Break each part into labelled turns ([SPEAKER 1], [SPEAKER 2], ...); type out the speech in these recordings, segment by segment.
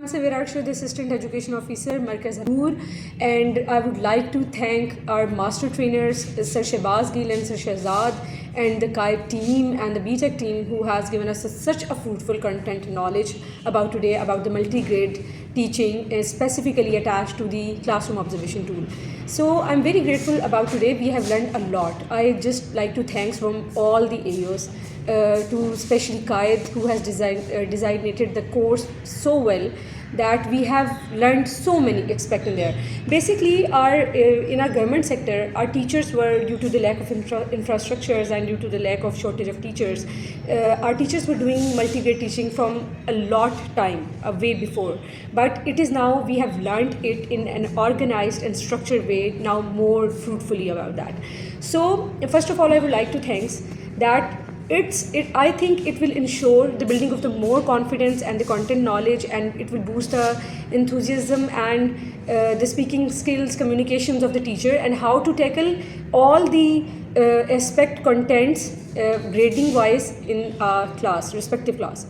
[SPEAKER 1] Sabir Arshad, the Assistant Education Officer, Markaz Noor, and I would like to thank our master trainers, Sir Shehbaz Gill and Sir Shehzad, and the KAIB team and the BTech team who has given us such a fruitful content knowledge about today, about the multi-grade teaching, specifically attached to the classroom observation tool. So I'm very grateful about today. We have learned a lot. I just like to thanks from all the AOs. To especially Qaid, who has designated the course so well that we have learned so many aspects in there. Basically, in our government sector, our teachers were, due to the lack of infrastructures and due to the lack of shortage of teachers, our teachers were doing multi-grade teaching from a lot time, way before. But it is now we have learned it in an organized and structured way now more fruitfully about that. So first of all, I would like to thanks that I think it will ensure the building of the more confidence and the content knowledge, and it will boost the enthusiasm and the speaking skills, communications of the teacher, and how to tackle all the aspect contents grading wise in a class, respective class.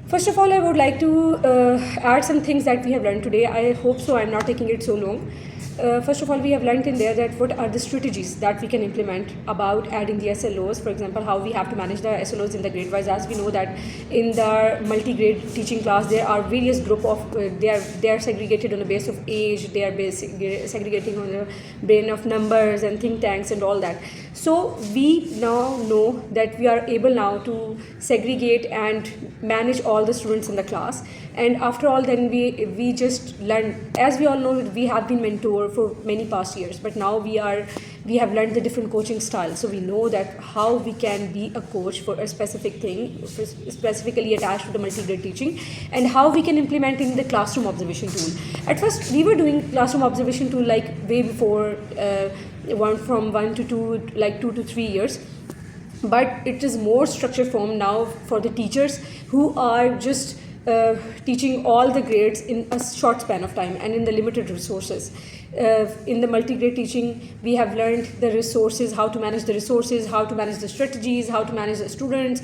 [SPEAKER 1] First of all, I would like to add some things that we have learned today. I hope so. I'm not taking it so long. First of all, we have learned in there that what are the strategies that we can implement about adding the SLOs. For example, how we have to manage the SLOs in the grade wise. As we know that in the multi-grade teaching class, there are various group of they are segregated on the base of age. They are segregating on the brain of numbers and think tanks and all that. So we now know that we are able now to segregate and manage all the students in the class. And after all, then we just learn. As we all know, we have been mentored for many past years, but now we have learned the different coaching styles. So we know that how we can be a coach for a specific thing, specifically attached to the multi-grade teaching, and how we can implement in the classroom observation tool. At first, we were doing classroom observation tool like way before. From 1 to 2, like 2 to 3 years, but it is more structured form now for the teachers who are just teaching all the grades in a short span of time and in the limited resources. In the multi-grade teaching, we have learned the resources, how to manage the resources, how to manage the strategies, how to manage the students,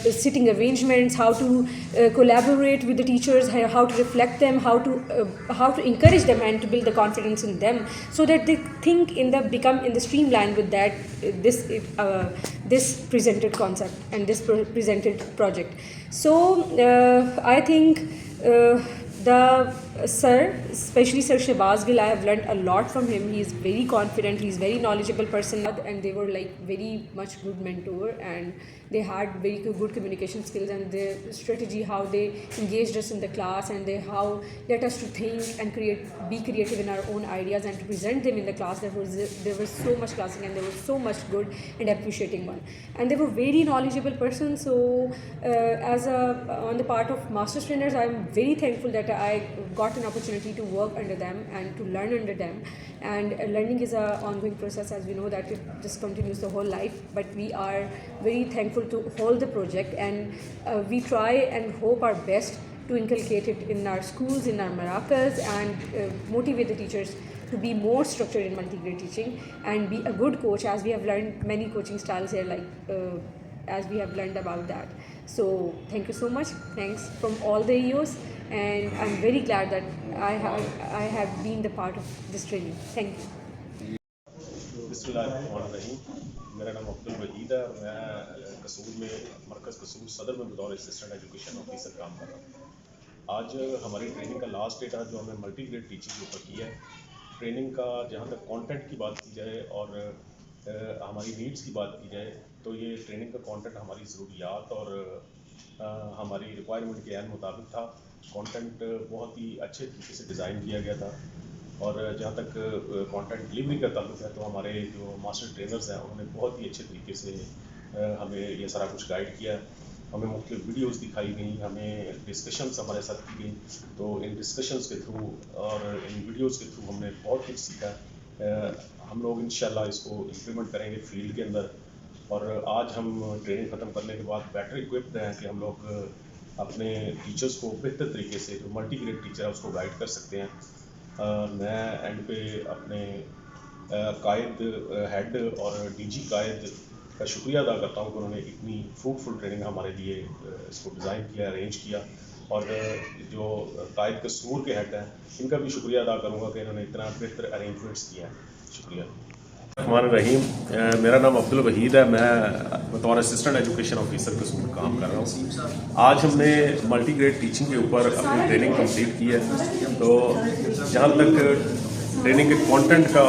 [SPEAKER 1] sitting arrangements, how to collaborate with the teachers, how to reflect them, how to encourage them and to build the confidence in them, so that they think become in the streamline with that this presented concept and this presented project. So I think the sir, especially Sir Shehbaz Gill, I have learned a lot from him. He is very confident, he is very knowledgeable person, and they were like very much good mentor, and they had very good communication skills, and their strategy, how they engaged us in the class, and they how let us to think and be creative in our own ideas and to present them in the class. There was so much classing, and there was so much good and appreciating one, and they were very knowledgeable person. So on the part of master trainers, I'm very thankful that I got an opportunity to work under them and to learn under them. And learning is an ongoing process, as we know that it just continues the whole life, but we are very thankful to hold the project, and we try and hope our best to inculcate it in our schools, in our marakas, and motivate the teachers to be more structured in multi-grade teaching and be a good coach, as we have learned many coaching styles here, like as we have learned about that. So thank you so much. Thanks from all the EOs, and I'm very glad that I have been the part of this training. Thank you.
[SPEAKER 2] बिस्मिल्लाहिर्रहमानिर्रहीम। मेरा नाम अब्दुल वहीद है और मैं कसूर में मरकज़ कसूर सदर में बतौर असिस्टेंट एजुकेशन ऑफिसर काम कर रहा हूँ। आज हमारी ट्रेनिंग का लास्ट डेट है जो हमने मल्टी ग्रेड टीचिंग के ऊपर किया है। ट्रेनिंग का जहाँ तक कंटेंट की बात की जाए और हमारी नीड्स की बात की जाए, तो ये ट्रेनिंग का कंटेंट हमारी ज़रूरियात और हमारी रिक्वायरमेंट के मुताबिक था। कंटेंट बहुत ही अच्छे तरीके से डिज़ाइन किया गया था, और जहाँ तक कंटेंट डिलीवरी का ताल्लुक है, तो हमारे जो मास्टर ट्रेनर्स हैं उन्होंने बहुत ही अच्छे तरीके से हमें ये सारा कुछ गाइड किया। हमें मुख्तलिफ वीडियोस दिखाई गई, हमें डिस्कशंस हमारे साथ की गई। तो इन डिस्कशंस के थ्रू और इन वीडियोस के थ्रू हमने बहुत कुछ सीखा। हम लोग इंशाल्लाह इसको इम्प्लीमेंट करेंगे फील्ड के अंदर, और आज हम ट्रेनिंग ख़त्म करने के बाद बेटर इक्विप्ड हैं कि हम लोग अपने टीचर्स को बेहतर तरीके से, जो मल्टी ग्रेड टीचर है उसको गाइड कर सकते हैं। मैं एंड पे अपने कायद हेड और डीजी कायद का शुक्रिया अदा करता हूँ कि उन्होंने इतनी फ्रूटफुल ट्रेनिंग हमारे लिए इसको डिज़ाइन किया, अरेंज किया। और जो कायद कसूर के हेड हैं इनका भी शुक्रिया अदा करूँगा कि इन्होंने इतना बेहतर अरेंजमेंट्स किया है। शुक्रिया। रहमान रहीम, मेरा नाम अब्दुल वहीद है। मैं बतौर असिस्टेंट एजुकेशन ऑफिसर कसूर काम कर रहा हूँ। आज हमने मल्टी ग्रेड टीचिंग के ऊपर अपनी ट्रेनिंग कंप्लीट की है। तो जहाँ तक ट्रेनिंग के कंटेंट का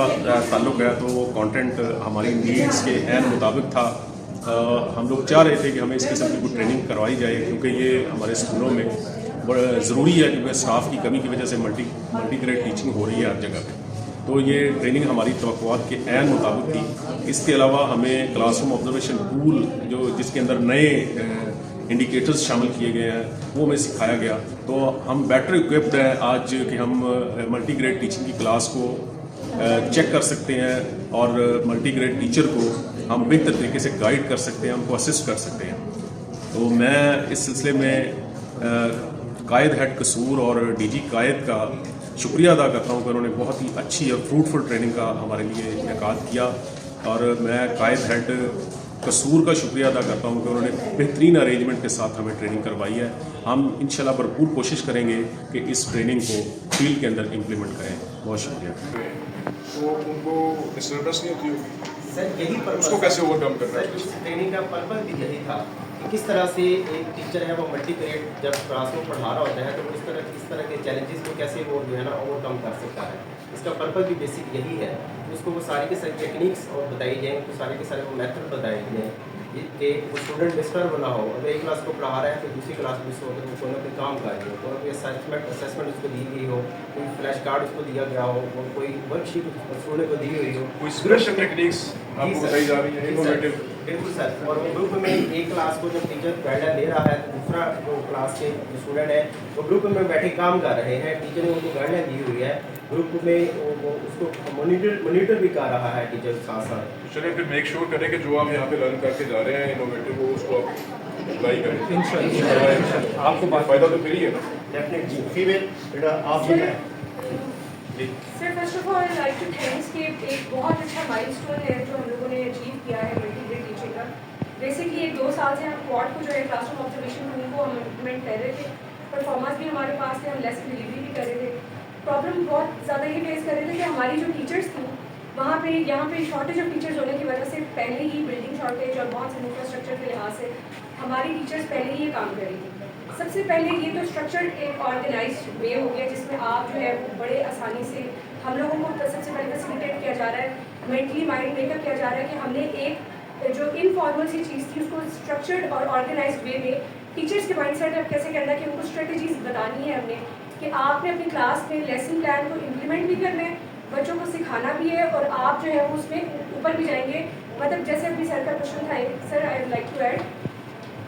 [SPEAKER 2] ताल्लुक है तो वो कंटेंट हमारी नीड्स के ऐन मुताबिक था। हम लोग चाह रहे थे कि हमें इस किस्म की कोई ट्रेनिंग करवाई जाए, क्योंकि ये हमारे स्कूलों में बड़ा ज़रूरी है, क्योंकि स्टाफ की कमी की वजह से मल्टी ग्रेड टीचिंग हो रही है हर जगह पे। तो ये ट्रेनिंग हमारी तवक्कुआत के ऐन मुताबिक थी। इसके अलावा हमें क्लासरूम ऑब्जर्वेशन टूल जो जिसके अंदर नए इंडिकेटर्स शामिल किए गए हैं वो हमें सिखाया गया। तो हम बेटर इक्विप्ड हैं आज कि हम मल्टी ग्रेड टीचिंग की क्लास को चेक कर सकते हैं और मल्टी ग्रेड टीचर को हम बेहतर तरीके से गाइड कर सकते हैं, हमको असिस्ट कर सकते हैं। तो मैं इस सिलसिले में कायद हेड कसूर और डीजी कायद का शुक्रिया अदा करता हूँ कि उन्होंने बहुत ही अच्छी और फ्रूटफुल ट्रेनिंग का हमारे लिए इनेकाद किया। और मैं कायद हेड कसूर का शुक्रिया अदा करता हूँ कि उन्होंने बेहतरीन अरेंजमेंट के साथ हमें ट्रेनिंग करवाई है। हम इंशाल्लाह भरपूर कोशिश करेंगे कि इस ट्रेनिंग को फील्ड के अंदर इम्प्लीमेंट करें। बहुत शुक्रिया।
[SPEAKER 3] तो उनको डिस्टर्बेंस नहीं होती होगी
[SPEAKER 4] सर, यही पर्पस
[SPEAKER 3] उसको कैसे ओवरकम करना है?
[SPEAKER 4] इस ट्रेनिंग का पर्पस भी यही था कि किस तरह से एक टीचर है वो मल्टी ग्रेड जब क्लास में पढ़ा रहा होता है तो इस तरह के चैलेंजेस को कैसे वो जो है ना ओवरकम कर सकता है। इसका पर्पस भी बेसिक यही है। उसको वो सारी के सारी टेक्निक्स और बताई जाएँ, तो सारे के सारे वो मेथड बताए जाएँ कि वो स्टूडेंट डिस्टर्ब ना हो। अगर एक क्लास को पढ़ा रहा है तो दूसरी क्लास में उसको अगर कोई ना कोई काम कर रही हो, कोई कोई असेसमेंट उसको दी गई हो, कोई फ्लैश कार्ड उसको दिया गया हो, कोई वर्कशीट स्टूडेंट को दी हुई हो,
[SPEAKER 3] कोई स्पेशल टेक्निक्स आपको बताई जा रही है इनोवेटिव?
[SPEAKER 4] बिल्कुल सर। और ग्रुप में एक क्लास को जब टीचर गाइडलाइन दे रहा है तो दूसरा जो क्लास के स्टूडेंट है वो ग्रुप में बैठे काम कर रहे हैं, टीचर ने उनको गाइडलाइन दी हुई है, ग्रुप में वो उसको मॉनिटर भी कर रहा है टीचर साथ साथ।
[SPEAKER 3] चलिए फिर मेक श्योर करें कि जो आप यहाँ पे लर्न करके जा रहे हैं इनोवेटिव वो उसको आप अप्लाई करें। इंशाल्लाह आपको फ़ायदा तो फिर ही है ना।
[SPEAKER 4] डेफिनेटली। फीमेल बेटा आप जो है
[SPEAKER 1] sir, first of all like to thanks कि एक बहुत अच्छा माइलस्टोन है जो हम लोगों ने अचीव किया है मल्टी ग्रेड टीचिंग का। बेसिकली 1-2 साल से हम क्वाड को जो है क्लासरूम ऑब्जर्वेशन टूल को हम इम्प्लीमेंट कर रहे थे। परफॉर्मेंस भी हमारे पास थे, हम लेसन डिलीवरी भी कर रहे थे। प्रॉब्लम बहुत ज़्यादा ये फेस कर रहे थे कि हमारी जो टीचर्स थी वहाँ पे यहाँ पे शॉर्टेज ऑफ टीचर्स होने की वजह से पहले ही बिल्डिंग शॉर्टेज और बहुत से इंफ्रास्ट्रक्चर के लिहाज से हमारी टीचर्स पहले ही ये काम कर रही थी। सबसे पहले ये तो स्ट्रक्चर्ड एक ऑर्गेनाइज्ड वे हो गया जिसमें आप जो है वो बड़े आसानी से हम लोगों को सबसे पहले फैसिलिटेट किया जा रहा है, मेंटली माइंड मेकअप किया जा रहा है कि हमने एक जो इनफॉर्मल सी चीज़ थी उसको स्ट्रक्चर्ड और ऑर्गेनाइज्ड वे में टीचर्स के माइंड सेट अब कैसे करना है कि उनको स्ट्रेटजीज बतानी है हमने कि आपने अपनी क्लास में लेसन प्लान को इम्प्लीमेंट भी करना है, बच्चों को सिखाना भी है और आप जो है वो उसमें ऊपर भी जाएंगे। मतलब जैसे अभी सर का क्वेश्चन था, sir I would like to add,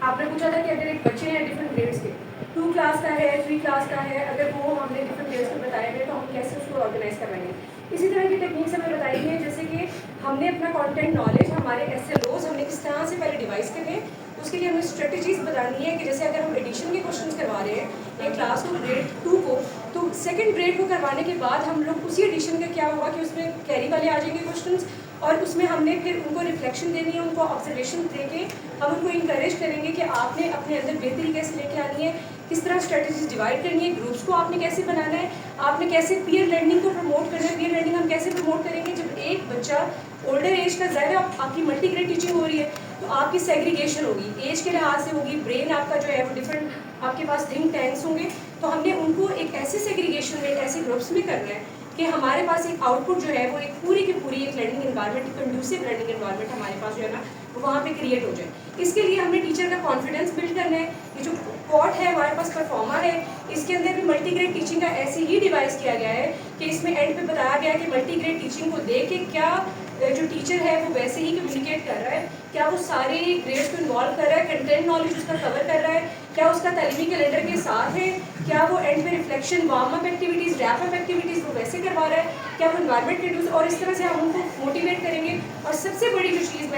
[SPEAKER 1] आपने पूछा था कि अगर एक बच्चे हैं डिफरेंट ग्रेड्स के, 2 क्लास का है, 3 क्लास का है, अगर वो हमने डिफरेंट ग्रेड्स में बताए गए तो हम कैसे उसको ऑर्गेनाइज करवाएंगे। इसी तरह की टेक्निक्स हमें बताई गई है, जैसे कि हमने अपना कंटेंट नॉलेज हमारे SLOs हमने किस तरह से पहले डिवाइस करने हैं, उसके लिए हमें स्ट्रेटजीज बतानी है कि जैसे अगर हम एडिशन के क्वेश्चंस करवा रहे हैं एक क्लास को ग्रेड 2 को, तो सेकंड ग्रेड को करवाने के बाद हम लोग उसी एडिशन का क्या होगा कि उसमें कैरी वाले आ जाएंगे क्वेश्चंस और उसमें हमने फिर उनको रिफ्लेक्शन देनी है, उनको ऑब्जर्वेशन देके हम उनको इंकरेज करेंगे कि आपने अपने अंदर बेहतरी कैसे लेके आनी है, किस तरह स्ट्रेटजीज डिवाइड करनी है, ग्रुप्स को आपने कैसे बनाना है, आपने कैसे पीयर लर्निंग को प्रमोट करना है। पीयर लर्निंग हम कैसे प्रमोट करेंगे जब एक बच्चा ओल्डर एज का, ज़ाहिर है आपकी मल्टी ग्रेड टीचिंग हो रही है तो आपकी सेग्रीगेशन होगी, एज के लिहाज से होगी, ब्रेन आपका जो है वो डिफरेंट, आपके पास थिंक टैंक्स होंगे, तो हमने उनको एक ऐसे सेग्रीगेशन में, ऐसे ग्रुप्स में करना है कि हमारे पास एक आउटपुट जो है वो एक पूरी की पूरी एक learning environment, conducive learning environment हमारे पास जो है ना वो वहाँ पे क्रिएट हो जाए। इसके लिए हमने टीचर का कॉन्फिडेंस बिल्ड करना है। ये जो क्वाड है हमारे पास परफॉर्मर है, इसके अंदर भी मल्टी ग्रेड टीचिंग का ऐसे ही डिवाइस किया गया है कि इसमें एंड पे बताया गया है कि मल्टी ग्रेड टीचिंग को देख के क्या जो टीचर है वो वैसे ही कम्युनिकेट कर रहा है, क्या वो सारे ग्रेड्स को इन्वॉल्व कर रहा है, कंटेंट नॉलेज उसका कवर कर रहा है, क्या उसका तालीमी कैलेंडर के साथ है, क्या वो एंड पे reflection, warm up activities, wrap up activities वो वैसे करवा रहा है, क्या वो इन्वायरमेंट रिड्यूस, और इस तरह से हम उनको मोटिवेट करेंगे। और सबसे बड़ी जो चीज़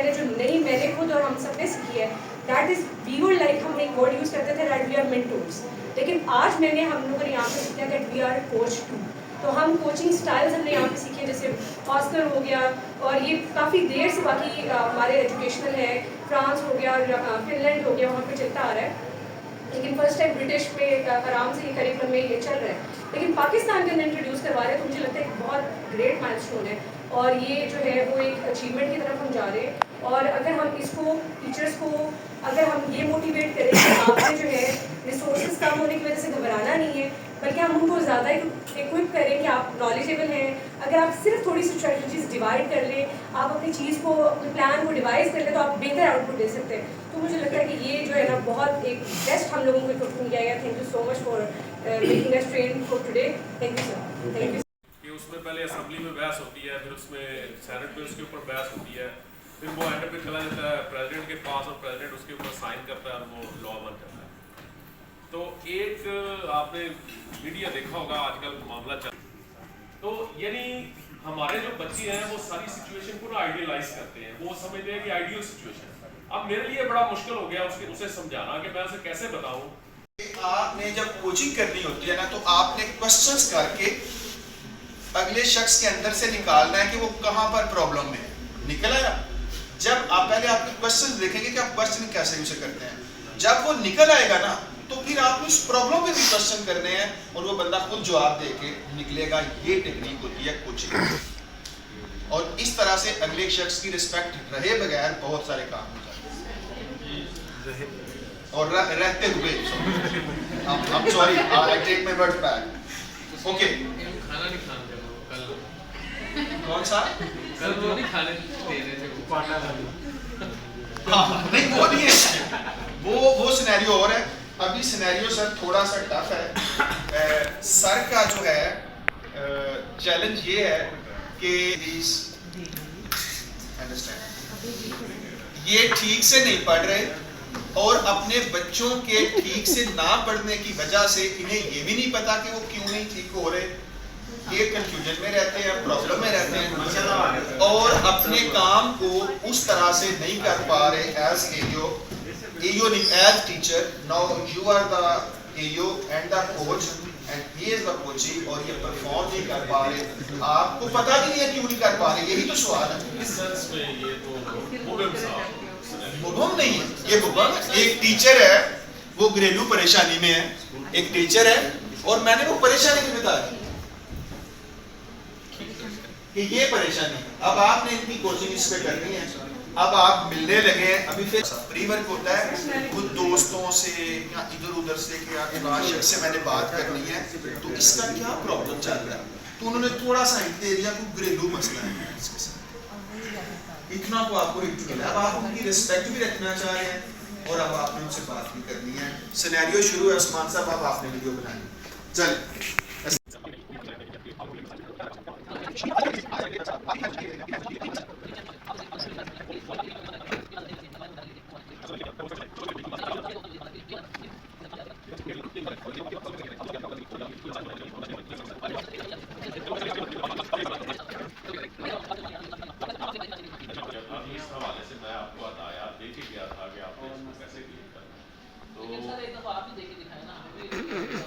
[SPEAKER 1] मैंने खुद और हम सब ने सीखी है, that is we would like, हम एक वर्ड यूज़ करते थे दैट वी आर मेंटोर्स, लेकिन आज हम लोगों ने यहाँ पे सीखा that we are coach too. तो हम कोचिंग स्टाइल्स हमने यहाँ पे सीखे, जैसे ऑस्कर हो गया और ये काफ़ी देर से बाकी हमारे एजुकेशनल है, फ्रांस हो गया और फिनलैंड हो गया, वहाँ पे चलता आ रहा है। लेकिन फर्स्ट टाइम ब्रिटिश में आराम से ये करिकुलम में ये चल रहा है, लेकिन पाकिस्तान के अंदर इंट्रोड्यूस करवा रहे हैं, तो मुझे लगता है एक बहुत ग्रेट माइलस्टोन है और ये जो है वो एक अचीवमेंट की तरफ हम जा रहे हैं। और अगर हम इसको टीचर्स को अगर हम ये मोटिवेट करें कि आपसे जो है रिसोर्सेज कम होने की वजह से घबराना नहीं है, बल्कि हम उनको ज़्यादा इक्विप करें कि आप नॉलेजेबल हैं। अगर आप सिर्फ थोड़ी सी स्ट्रेटजीज डिवाइड कर लें, आप अपनी चीज़ को अपने प्लान को डिवाइस कर लें, तो आप बेहतर आउटपुट दे सकते हैं। तो मुझे लगता है कि ये जो है ना बहुत एक बेस्ट हम लोगों को इक्विप किया गया। Thank you so much for making us train for today. Thank you sir, thank you.
[SPEAKER 5] कि उसमें पहले असेंबली में बहस होती है, फिर उसमें सेनेट में उसके ऊपर बहस होती है, फिर वो एंड पे चला जाता है प्रेसिडेंट के पास और प्रेसिडेंट उसके ऊपर साइन करता है और वो लॉ बन जाता है। तो एक आपने मीडिया देखा होगा आजकल मामला चल, तो यानी हमारे जो बच्चे हैं वो सारी सिचुएशन को ना आइडियलाइज करते हैं, वो समझते हैं कि आइडियल सिचुएशन है। अब मेरे लिए बड़ा मुश्किल हो गया उसे समझाना कि मैं उसे कैसे बताऊं।
[SPEAKER 6] आपने जब कोचिंग करनी होती है ना, तो आपने क्वेश्चंस करके अगले शख्स के अंदर से निकालना है कि वो कहाँ पर प्रॉब्लम में निकल आया। जब आप पहले आपके क्वेश्चंस देखेंगे कि आप क्वेश्चन कैसे यूज करते हैं, जब वो निकल आएगा ना, तो फिर आपको उस प्रॉब्लम पे भी क्वेश्चन करने हैं और वो बंदा खुद जवाब दे के निकलेगा। ये टेक्निक होती है कोचिंग। और इस तरह से अगले शख्स की रिस्पेक्ट रहे बगैर बहुत सारे काम हो जाते हैं और रहते हुए I'm sorry, I take my words back. Okay.
[SPEAKER 7] खाना नहीं खाने कल
[SPEAKER 6] कौन सा?
[SPEAKER 7] कल वो नहीं खाने दे रहे थे वो
[SPEAKER 6] हाँ, नहीं वो नहीं है, वो सिनेरियो और है। अभी सिनेरियो सर थोड़ा सा टफ है। सर का जो है चैलेंज ये है कि प्लीज अंडरस्टैंड, ये ठीक से नहीं पढ़ रहे और अपने बच्चों के ठीक से ना पढ़ने की वजह से इन्हें ये भी नहीं पता कि वो क्यों नहीं ठीक हो रहे। ये कंफ्यूजन में रहते हैं, प्रॉब्लम में रहते हैं और अपने काम को उस तरह से नहीं कर पा रहे एज एओ नहीं, as teacher. Now you are the AO and the coach and he is the coaching, और ये परफॉर्म नहीं कर पा रहे। आपको पता भी नहीं है क्यों नहीं कर पा रहे, यही तो सवाल है।
[SPEAKER 2] इस सेंस में ये तो मुबम साहब
[SPEAKER 6] मुबम नहीं है, ये मुबम एक टीचर है, वो घरेलू परेशानी में है, एक टीचर है और मैंने वो परेशानी भी बता दी कि ये परेशानी है। अब आपने इनकी कोचिंग इस पे करनी है, अब आप मिलने लगे। अभी फिर प्री वर्क होता है खुद दोस्तों से या इधर उधर से कि यार फलां शख्स से मैंने बात करनी है, तो इसका क्या प्रॉब्लम चल रहा है, तो उन्होंने थोड़ा सा हिंट दे दिया कोई घरेलू मसला है इसके साथ, इतना को आपको हिंट मिला। अब आप उनकी रिस्पेक्ट भी रखना चाह रहे हैं और अब आपने उनसे बात भी करनी है। सिनेरियो शुरू है उस्मान साहब, अब आपने वीडियो बनानी। चल
[SPEAKER 2] इस हवाले से मैं आपको बताया देख ही गया था कि आपने इसको कैसे क्लियर करना है। तो
[SPEAKER 7] सर एक दफा आप ही देख के दिखाए ना हमें भी